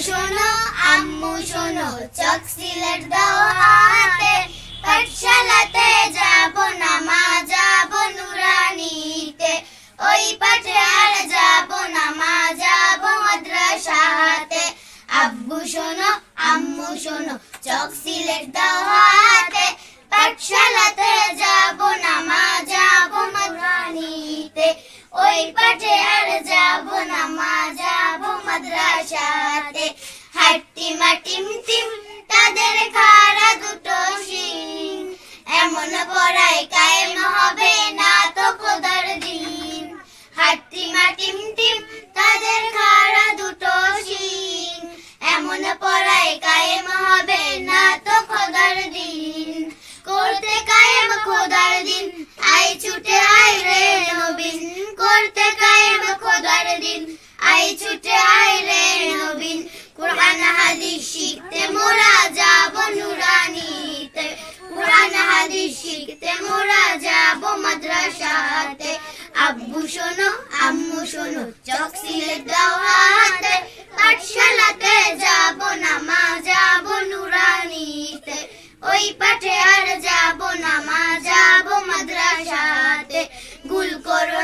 শোনো আম্মু শোনো, চক সিলেট দাও হাতে, পাঠশালাতে যাব না মা, যাব নুরানিতে। ওই পাঠে আর যাব না মা, যাব মাদ্রাসাতে। আব্বু শোনো আম্মু শোনো, চক সিলেট দাও হাতে, পাঠশালাতে যাব না মা, যাব নুরানিতে। ওই পাঠে আর যাব না মা, যাব মাদ্রাসাতে। হাট্টিমা টিম টিম তাদের খাড়া দুটো শিং, এমন পড়াই কায়েম হবে না তো খোদার দিন। হাট্টিমা টিম টিম তাদের খাড়া দুটো শিং, এমন পড়াই কায়েম হবে না তো খোদার দিন। করতে কায়েম খোদার দিন, আই ছুটে আয় রে নবীন। করতে কায়েম খোদার দিন, আই ছুটে আয় রে নবীন। কুরআন হাদিস শিখতে মোরা যাব নুরানিতে, কুরআন হাদিস শিখতে মোরা যাব মাদ্রাসাতে। আব্বু শোনো আম্মু শোনো, চক সিলেট দাও হাতে, পাঠশালাতে যাব না মা, যাব নুরানিতে। ওই পাঠে আর যাব না মা, যাব মাদ্রাসাতে। গুল করো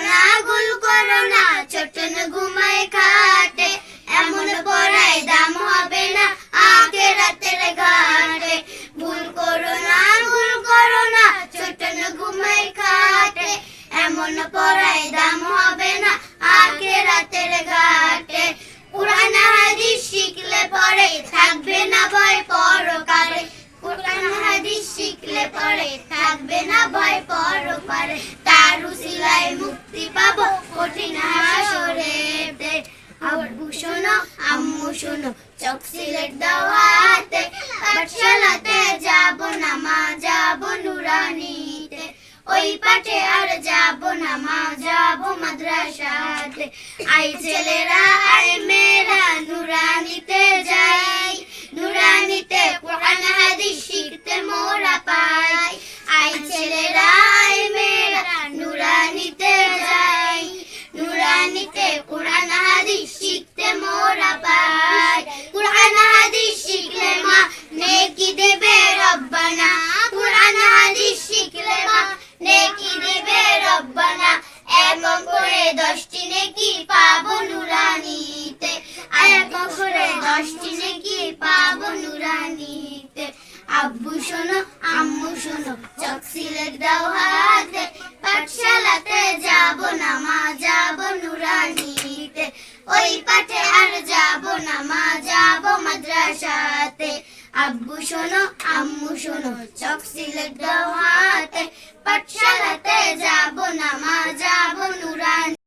না ছোটন ঘুমায় খাটে, এমন পড়ায় দাম হবে না আখিরাতের ঘাটে। ভুল করো না ছোটন ঘুমায় খাটে, এমন পড়ায় দাম হবে না আখিরাতের ঘাটে। কুরআন হাদিস শিখলে পরে থাকবে না ভয় পরকালে, কুরআন হাদিস শিখলে পরে থাকবে না ভয় পরকালে। তার উসিলায় মুক্তি পাবো কঠিন হাসরেতে। আব্বু শোনো আম্মু শোনো, চক সিলেট দাও হাতে, পাঠশালাতে যাব না মা, যাব নুরানিতে। ওই পাঠে আর যাব না মা, যাব মাদ্রাসাতে। আই ছেলেরা আই মেয়েরা নুরানিতে যাই, নুরানিতে কুরআন হাদিস শিখতে মোরা পাই। আই ছেলেরা আই মেয়েরা নুরানিতে যাই, নুরানিতে কুরআন হাদিস শিখতে মোরা পাই। কুরআন হাদিস শিখলে মা নেকি দেবে রব্বানা, কুরআন হাদিস শিখলে মা নেকি দেবে রব্বানা। এক করে 10টি নেকি পাবো নুরানিতে, এক করে 10টি নেকি পাবো নুরানিতে। আব্বু শোনো আম্মু শোনো, চক সিলেট দাও হাতে, পাঠশালাতে যাব না মা, যাব নুরানিতে। ওই পাঠে আর যাব না মা, যাব মাদ্রাসাতে। আব্বু শোনো আম্মু শোনো, চক সিলেট দাও হাতে।